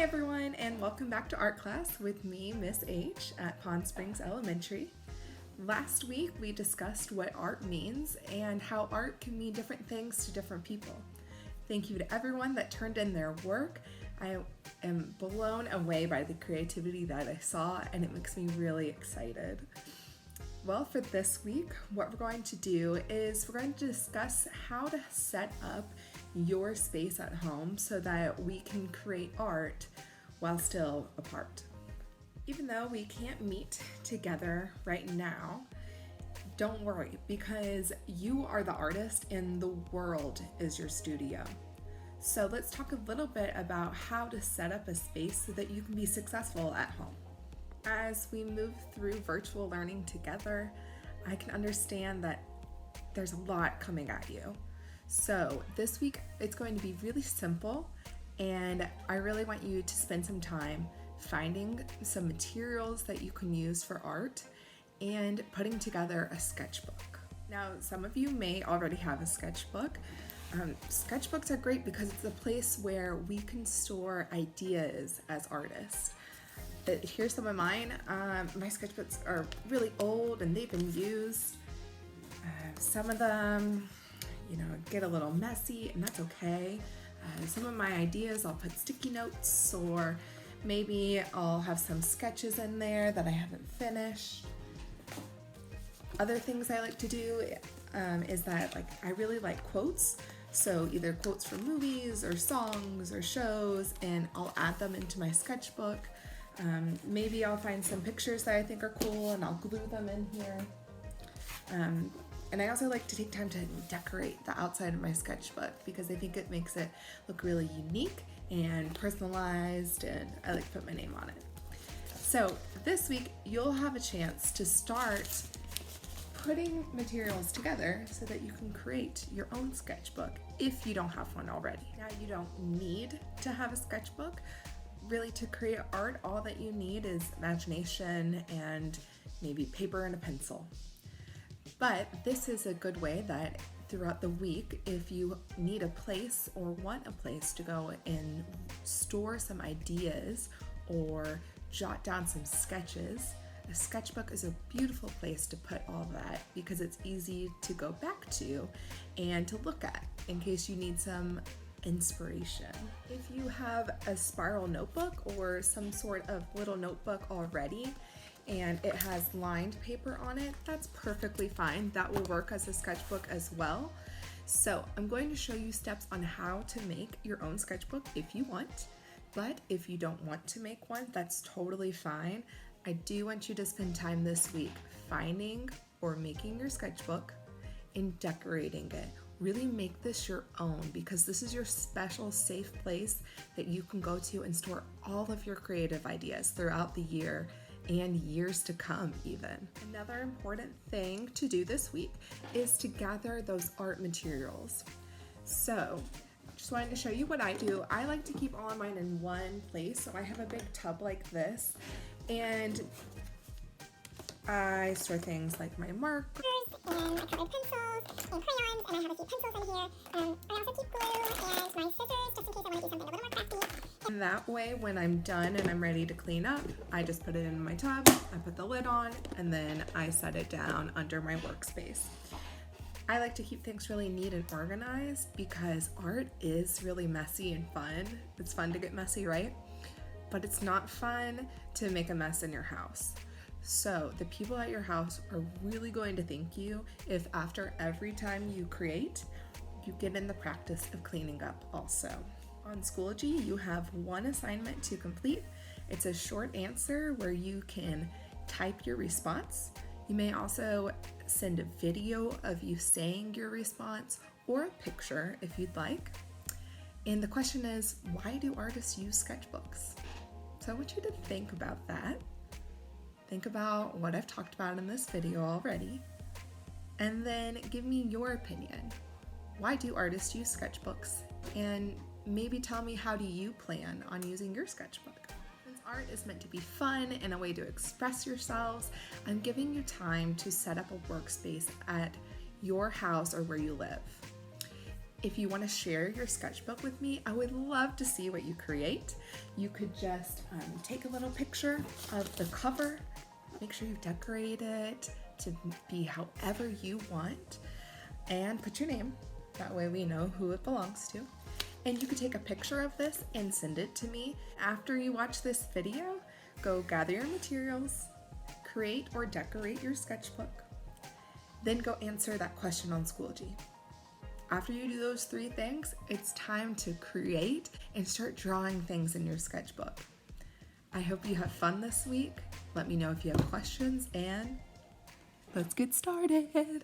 everyone, and welcome back to art class with me, Miss H, at Pond Springs Elementary. Last week we discussed what art means and how art can mean different things to different people. Thank you to everyone that turned in their work. I am blown away by the creativity that I saw, and it makes me really excited. Well, for this week, what we're going to do is we're going to discuss how to set up your space at home so that we can create art while still apart. Even though we can't meet together right now, don't worry, because you are the artist and the world is your studio. So let's talk a little bit about how to set up a space so that you can be successful at home. As we move through virtual learning together, I can understand that there's a lot coming at you. So this week it's going to be really simple, and I really want you to spend some time finding some materials that you can use for art and putting together a sketchbook. Now, some of you may already have a sketchbook. Sketchbooks are great because it's a place where we can store ideas as artists. Here's some of mine. My sketchbooks are really old and they've been used. Some of them, get a little messy, and that's okay. Some of my ideas, I'll put sticky notes, or maybe I'll have some sketches in there that I haven't finished. Other things I like to do is that I really like quotes. So either quotes from movies or songs or shows, and I'll add them into my sketchbook. Maybe I'll find some pictures that I think are cool and I'll glue them in here. And I also like to take time to decorate the outside of my sketchbook because I think it makes it look really unique and personalized, and I like to put my name on it. So this week you'll have a chance to start putting materials together so that you can create your own sketchbook if you don't have one already. Now, you don't need to have a sketchbook. Really, to create art, all that you need is imagination and maybe paper and a pencil. But this is a good way that throughout the week, if you need a place or want a place to go and store some ideas or jot down some sketches, a sketchbook is a beautiful place to put all that because it's easy to go back to and to look at in case you need some inspiration. If you have a spiral notebook or some sort of little notebook already and it has lined paper on it, that's perfectly fine. That will work as a sketchbook as well. So I'm going to show you steps on how to make your own sketchbook if you want, but if you don't want to make one, that's totally fine. I do want you to spend time this week finding or making your sketchbook and decorating it. Really make this your own because this is your special safe place that you can go to and store all of your creative ideas throughout the year and years to come even. Another important thing to do this week is to gather those art materials. So just wanted to show you what I do. I like to keep all of mine in one place. So I have a big tub like this, and I store things like my markers and my colored pencils and crayons, and I have a few pencils in here. I also keep glue and my scissors just in case I want to do something a little more crafty. And that way, when I'm done and I'm ready to clean up, I just put it in my tub, I put the lid on, and then I set it down under my workspace. I like to keep things really neat and organized because art is really messy and fun. It's fun to get messy, right? But it's not fun to make a mess in your house. So the people at your house are really going to thank you if after every time you create, you get in the practice of cleaning up also. On Schoology, you have one assignment to complete. It's a short answer where you can type your response. You may also send a video of you saying your response or a picture if you'd like. And the question is, why do artists use sketchbooks? So I want you to think about that. Think about what I've talked about in this video already, and then give me your opinion. Why do artists use sketchbooks? And maybe tell me, how do you plan on using your sketchbook? Since art is meant to be fun and a way to express yourselves, I'm giving you time to set up a workspace at your house or where you live. If you want to share your sketchbook with me, I would love to see what you create. You could just take a little picture of the cover, make sure you decorate it to be however you want, and put your name. That way we know who it belongs to. And you could take a picture of this and send it to me. After you watch this video, go gather your materials, create or decorate your sketchbook, then go answer that question on Schoology. After you do those 3 things, it's time to create and start drawing things in your sketchbook. I hope you have fun this week. Let me know if you have questions, and let's get started.